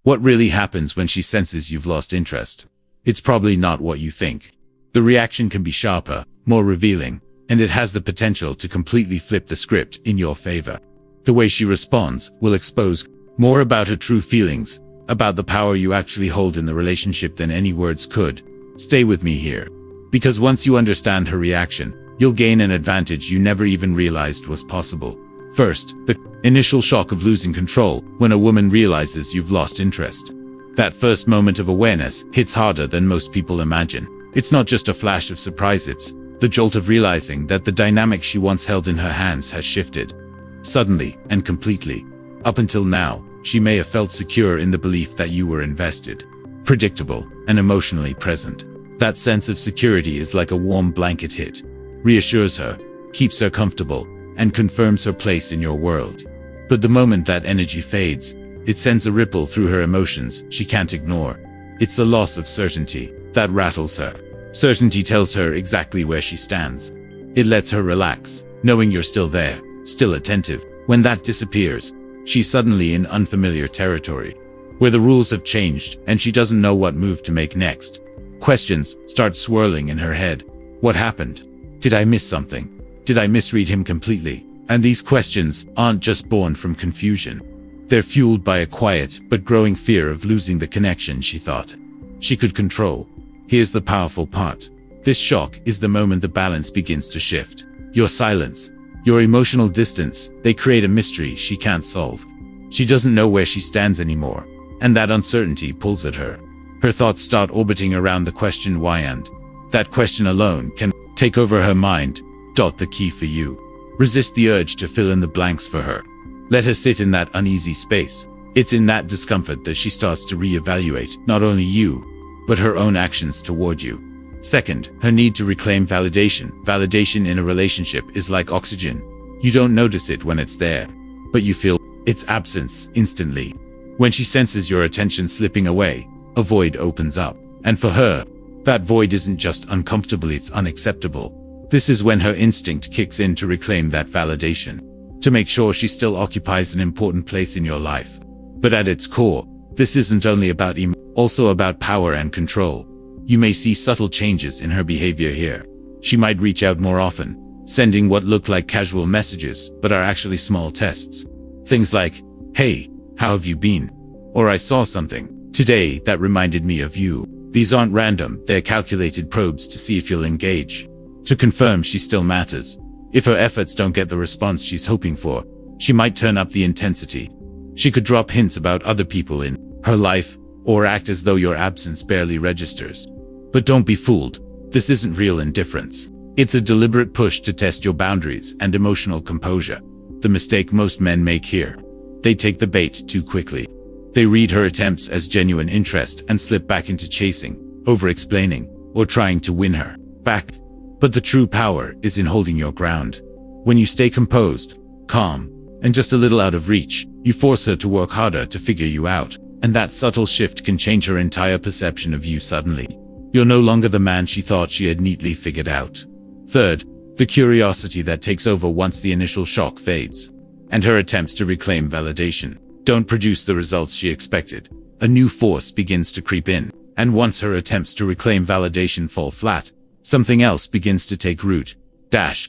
What really happens when she senses you've lost interest? It's probably not what you think. The reaction can be sharper, more revealing, and it has the potential to completely flip the script in your favor. The way she responds will expose more about her true feelings, about the power you actually hold in the relationship than any words could. Stay with me here. Because once you understand her reaction, you'll gain an advantage you never even realized was possible. First, the initial shock of losing control when a woman realizes you've lost interest. That first moment of awareness hits harder than most people imagine. It's not just a flash of surprise, it's the jolt of realizing that the dynamic she once held in her hands has shifted. Suddenly and completely. Up until now, she may have felt secure in the belief that you were invested, predictable, and emotionally present. That sense of security is like a warm blanket hit. Reassures her, keeps her comfortable, and confirms her place in your world. But the moment that energy fades, it sends a ripple through her emotions she can't ignore. It's the loss of certainty that rattles her. Certainty tells her exactly where she stands. It lets her relax, knowing you're still there, still attentive. When that disappears, she's suddenly in unfamiliar territory, where the rules have changed and she doesn't know what move to make next. Questions start swirling in her head. What happened? Did I miss something? Did I misread him completely? And these questions aren't just born from confusion. They're fueled by a quiet but growing fear of losing the connection she thought she could control. Here's the powerful part. This shock is the moment the balance begins to shift. Your silence, your emotional distance, they create a mystery she can't solve. She doesn't know where she stands anymore, and that uncertainty pulls at her. Her thoughts start orbiting around the question why, and that question alone can take over her mind. The key for you. Resist the urge to fill in the blanks for her. Let her sit in that uneasy space. It's in that discomfort that she starts to reevaluate not only you, but her own actions toward you. Second, her need to reclaim validation. Validation in a relationship is like oxygen. You don't notice it when it's there, but you feel its absence instantly. When she senses your attention slipping away, a void opens up. And for her, that void isn't just uncomfortable, it's unacceptable. This is when her instinct kicks in to reclaim that validation, to make sure she still occupies an important place in your life. But at its core, this isn't only about also about power and control. You may see subtle changes in her behavior here. She might reach out more often, sending what look like casual messages but are actually small tests. Things like, "Hey, how have you been?" Or "I saw something today that reminded me of you." These aren't random, they're calculated probes to see if you'll engage, to confirm she still matters. If her efforts don't get the response she's hoping for, she might turn up the intensity. She could drop hints about other people in her life, or act as though your absence barely registers. But don't be fooled. This isn't real indifference. It's a deliberate push to test your boundaries and emotional composure. The mistake most men make here. They take the bait too quickly. They read her attempts as genuine interest and slip back into chasing, over-explaining, or trying to win her back. But the true power is in holding your ground. When you stay composed, calm, and just a little out of reach, you force her to work harder to figure you out. And that subtle shift can change her entire perception of you suddenly. You're no longer the man she thought she had neatly figured out. Third, the curiosity that takes over once the initial shock fades, and her attempts to reclaim validation don't produce the results she expected. A new force begins to creep in, and once her attempts to reclaim validation fall flat, something else begins to take root.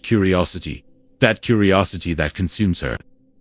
Curiosity. That curiosity that consumes her.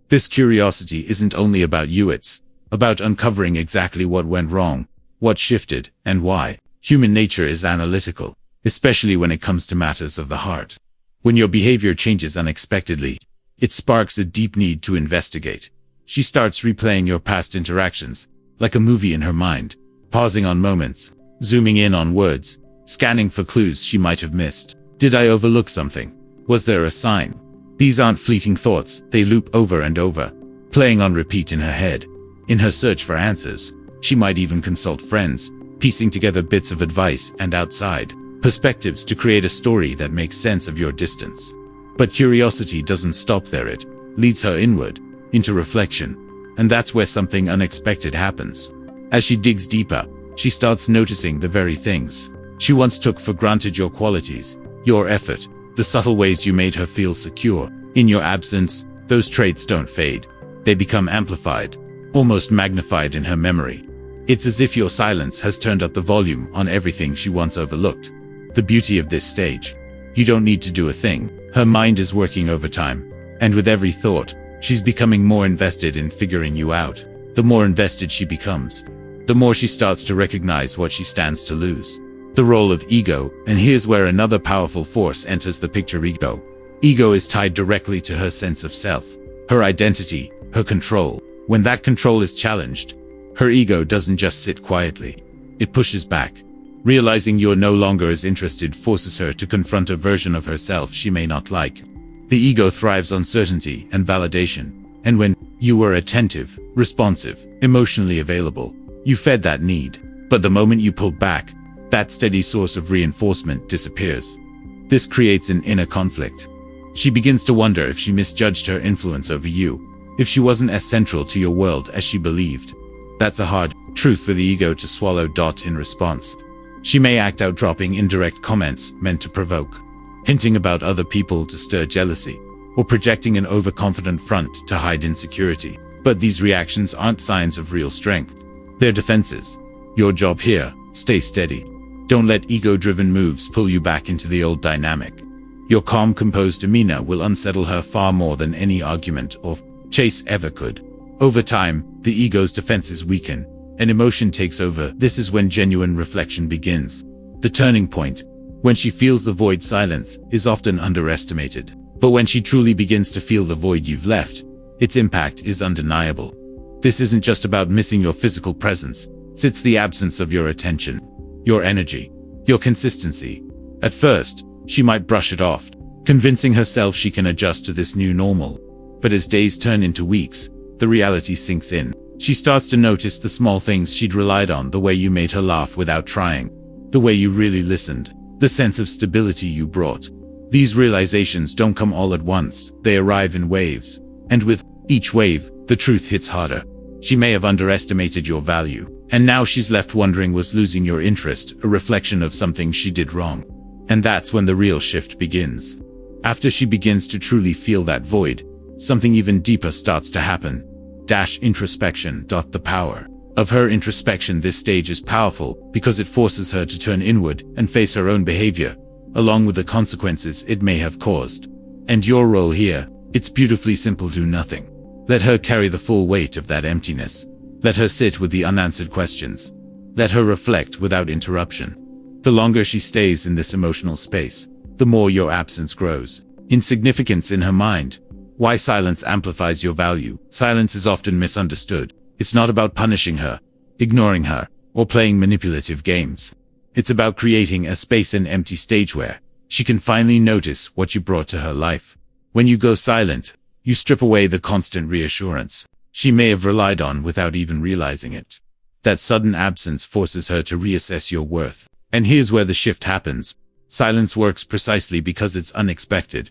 This curiosity isn't only about you, it's about uncovering exactly what went wrong, what shifted, and why. Human nature is analytical, especially when it comes to matters of the heart. When your behavior changes unexpectedly, it sparks a deep need to investigate. She starts replaying your past interactions, like a movie in her mind, pausing on moments, zooming in on words, scanning for clues she might have missed. Did I overlook something? Was there a sign? These aren't fleeting thoughts, they loop over and over, playing on repeat in her head. In her search for answers, she might even consult friends, piecing together bits of advice and outside perspectives to create a story that makes sense of your distance. But curiosity doesn't stop there, it leads her inward, into reflection, and that's where something unexpected happens. As she digs deeper, she starts noticing the very things she once took for granted: your qualities, your effort, the subtle ways you made her feel secure. In your absence, those traits don't fade. They become amplified, almost magnified in her memory. It's as if your silence has turned up the volume on everything she once overlooked. The beauty of this stage. You don't need to do a thing. Her mind is working overtime. And with every thought, she's becoming more invested in figuring you out. The more invested she becomes, the more she starts to recognize what she stands to lose. The role of ego, and here's where another powerful force enters the picture: ego. Ego is tied directly to her sense of self, her identity, her control. When that control is challenged, her ego doesn't just sit quietly. It pushes back. Realizing you're no longer as interested forces her to confront a version of herself she may not like. The ego thrives on certainty and validation, and when you were attentive, responsive, emotionally available, you fed that need. But the moment you pulled back, that steady source of reinforcement disappears. This creates an inner conflict. She begins to wonder if she misjudged her influence over you, if she wasn't as central to your world as she believed. That's a hard truth for the ego to swallow. In response, she may act out, dropping indirect comments meant to provoke, hinting about other people to stir jealousy, or projecting an overconfident front to hide insecurity. But these reactions aren't signs of real strength. They're defenses. Your job here: stay steady. Don't let ego-driven moves pull you back into the old dynamic. Your calm, composed demeanor will unsettle her far more than any argument or chase ever could. Over time, the ego's defenses weaken, and emotion takes over. This is when genuine reflection begins. The turning point, when she feels the void. Silence is often underestimated, but when she truly begins to feel the void you've left, its impact is undeniable. This isn't just about missing your physical presence. It's the absence of your attention, your energy, your consistency. At first, she might brush it off, convincing herself she can adjust to this new normal. But as days turn into weeks, the reality sinks in. She starts to notice the small things she'd relied on: the way you made her laugh without trying, the way you really listened, the sense of stability you brought. These realizations don't come all at once. They arrive in waves. And with each wave, the truth hits harder. She may have underestimated your value, and now she's left wondering, was losing your interest a reflection of something she did wrong? And that's when the real shift begins. After she begins to truly feel that void, something even deeper starts to happen. Introspection. The power of her introspection. This stage is powerful because it forces her to turn inward and face her own behavior, along with the consequences it may have caused. And your role here, it's beautifully simple: do nothing. Let her carry the full weight of that emptiness. Let her sit with the unanswered questions. Let her reflect without interruption. The longer she stays in this emotional space, the more your absence grows in significance in her mind. Why silence amplifies your value. Silence is often misunderstood. It's not about punishing her, ignoring her, or playing manipulative games. It's about creating a space, an empty stage where she can finally notice what you brought to her life. When you go silent, you strip away the constant reassurance she may have relied on without even realizing it. That sudden absence forces her to reassess your worth. And here's where the shift happens. Silence works precisely because it's unexpected.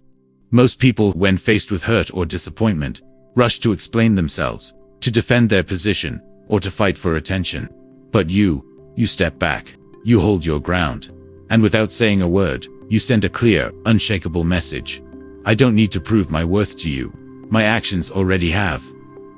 Most people, when faced with hurt or disappointment, rush to explain themselves, to defend their position, or to fight for attention. But you step back. You hold your ground. And without saying a word, you send a clear, unshakable message. I don't need to prove my worth to you. My actions already have.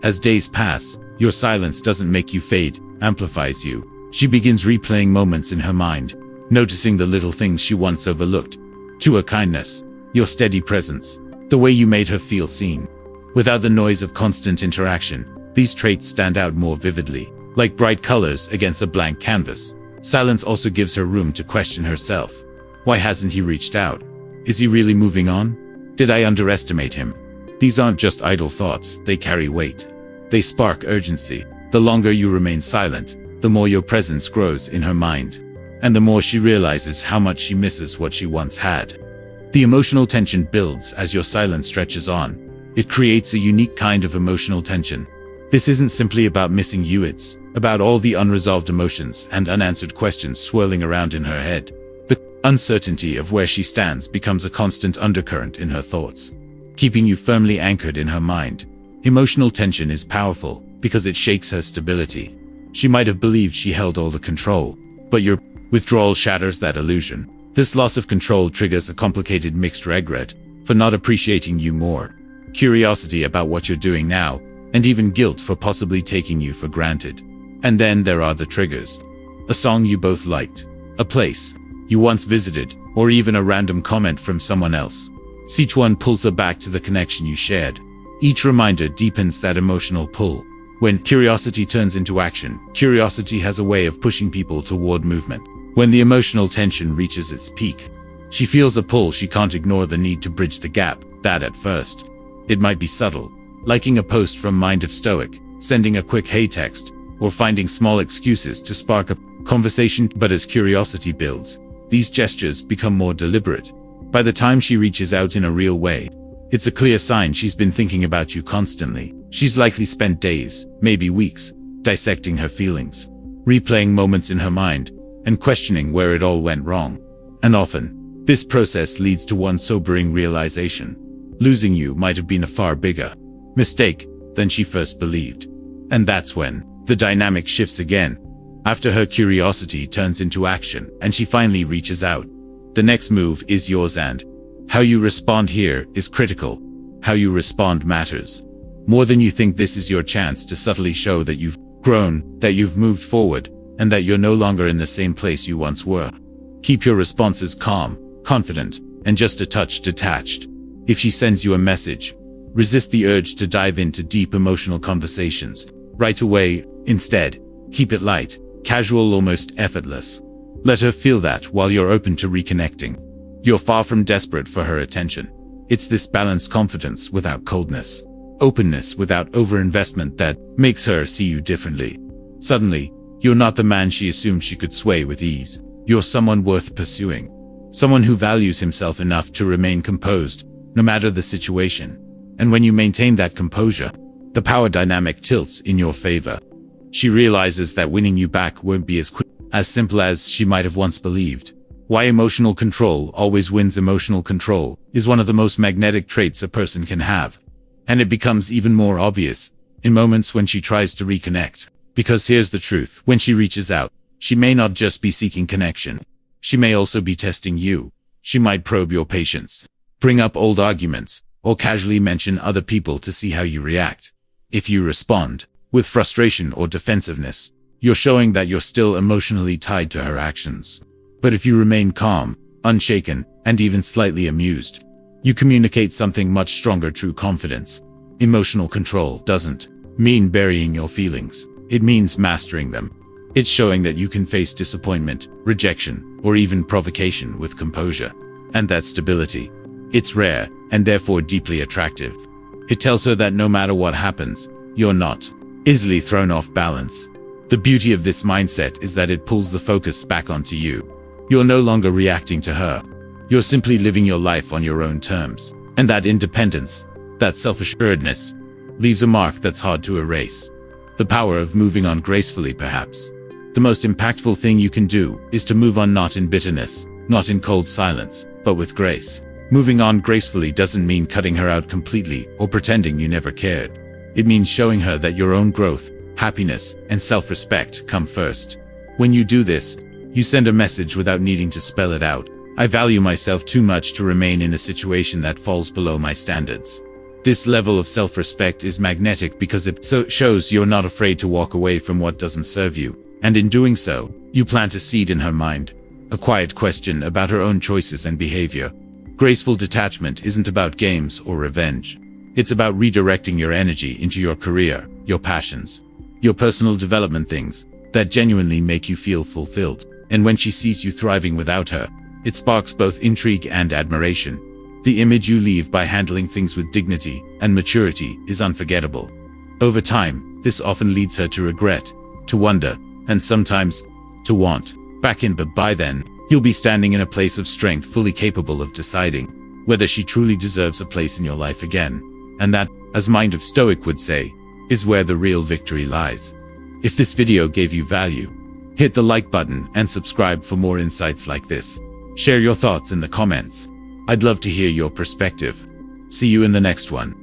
As days pass, your silence doesn't make you fade, amplifies you. She begins replaying moments in her mind, noticing the little things she once overlooked. To her kindness, your steady presence, the way you made her feel seen. Without the noise of constant interaction, these traits stand out more vividly, like bright colors against a blank canvas. Silence also gives her room to question herself. Why hasn't he reached out? Is he really moving on? Did I underestimate him? These aren't just idle thoughts, they carry weight. They spark urgency. The longer you remain silent, the more your presence grows in her mind. And the more she realizes how much she misses what she once had. The emotional tension builds as your silence stretches on. It creates a unique kind of emotional tension. This isn't simply about missing you, it's about all the unresolved emotions and unanswered questions swirling around in her head. The uncertainty of where she stands becomes a constant undercurrent in her thoughts, keeping you firmly anchored in her mind. Emotional tension is powerful because it shakes her stability. She might have believed she held all the control, but your withdrawal shatters that illusion. This loss of control triggers a complicated mixed regret for not appreciating you more, curiosity about what you're doing now, and even guilt for possibly taking you for granted. And then there are the triggers. A song you both liked, a place you once visited, or even a random comment from someone else. Each one pulls her back to the connection you shared. Each reminder deepens that emotional pull. When curiosity turns into action, curiosity has a way of pushing people toward movement. When the emotional tension reaches its peak, she feels a pull she can't ignore, the need to bridge the gap. That at first, it might be subtle, liking a post from Mind of Stoic, sending a quick hey text, or finding small excuses to spark a conversation. But as curiosity builds, these gestures become more deliberate. By the time she reaches out in a real way, it's a clear sign she's been thinking about you constantly. She's likely spent days, maybe weeks, dissecting her feelings, replaying moments in her mind, and questioning where it all went wrong. And often, this process leads to one sobering realization. Losing you might have been a far bigger mistake than she first believed. And that's when the dynamic shifts again. After her curiosity turns into action and she finally reaches out, the next move is yours, and how you respond here is critical. How you respond matters more than you think. This is your chance to subtly show that you've grown, that you've moved forward, and that you're no longer in the same place you once were. Keep your responses calm, confident, and just a touch detached. If she sends you a message, resist the urge to dive into deep emotional conversations right away. Instead, keep it light, casual, almost effortless. Let her feel that while you're open to reconnecting, you're far from desperate for her attention. It's this balanced confidence without coldness, openness without overinvestment, that makes her see you differently. Suddenly, you're not the man she assumed she could sway with ease. You're someone worth pursuing. Someone who values himself enough to remain composed, no matter the situation. And when you maintain that composure, the power dynamic tilts in your favor. She realizes that winning you back won't be as simple as she might have once believed. Why emotional control always wins. Emotional control is one of the most magnetic traits a person can have. And it becomes even more obvious in moments when she tries to reconnect. Because here's the truth: when she reaches out, she may not just be seeking connection. She may also be testing you. She might probe your patience, bring up old arguments, or casually mention other people to see how you react. If you respond with frustration or defensiveness, you're showing that you're still emotionally tied to her actions. But if you remain calm, unshaken, and even slightly amused, you communicate something much stronger: true confidence. Emotional control doesn't mean burying your feelings. It means mastering them. It's showing that you can face disappointment, rejection, or even provocation with composure. And that stability, it's rare, and therefore deeply attractive. It tells her that no matter what happens, you're not easily thrown off balance. The beauty of this mindset is that it pulls the focus back onto you. You're no longer reacting to her. You're simply living your life on your own terms. And that independence, that self-assuredness, leaves a mark that's hard to erase. The power of moving on gracefully. Perhaps the most impactful thing you can do is to move on, not in bitterness, not in cold silence, but with grace. Moving on gracefully doesn't mean cutting her out completely or pretending you never cared. It means showing her that your own growth, happiness, and self-respect come first. When you do this, you send a message without needing to spell it out. I value myself too much to remain in a situation that falls below my standards. This level of self-respect is magnetic because it shows you're not afraid to walk away from what doesn't serve you. And in doing so, you plant a seed in her mind, a quiet question about her own choices and behavior. Graceful detachment isn't about games or revenge. It's about redirecting your energy into your career, your passions, your personal development, things that genuinely make you feel fulfilled. And when she sees you thriving without her, it sparks both intrigue and admiration. The image you leave by handling things with dignity and maturity is unforgettable. Over time, this often leads her to regret, to wonder, and sometimes to want back in. But by then, you'll be standing in a place of strength, fully capable of deciding whether she truly deserves a place in your life again. And that, as Mind of Stoic would say, is where the real victory lies. If this video gave you value, hit the like button and subscribe for more insights like this. Share your thoughts in the comments. I'd love to hear your perspective. See you in the next one.